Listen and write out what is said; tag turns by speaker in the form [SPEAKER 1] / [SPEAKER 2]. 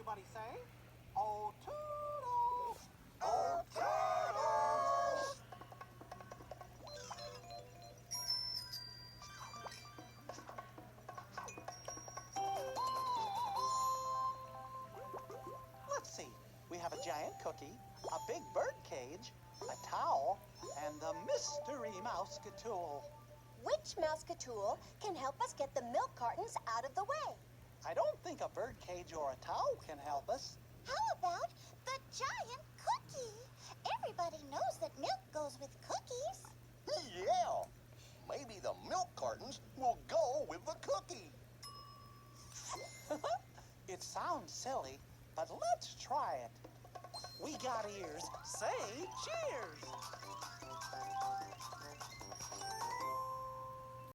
[SPEAKER 1] Everybody say, oh, toodles!
[SPEAKER 2] Oh, toodles!
[SPEAKER 1] Let's see. We have a giant cookie, a big bird cage, a towel, and the mystery mousecatool.
[SPEAKER 3] Which mousecatool can help us get the milk cartons out of the way?
[SPEAKER 1] I don't think a bird cage or a towel can help us.
[SPEAKER 4] How about the giant cookie? Everybody knows that milk goes with cookies.
[SPEAKER 2] Yeah! Maybe the milk cartons will go with the cookie.
[SPEAKER 1] It sounds silly, but let's try it. We got ears. Say cheers.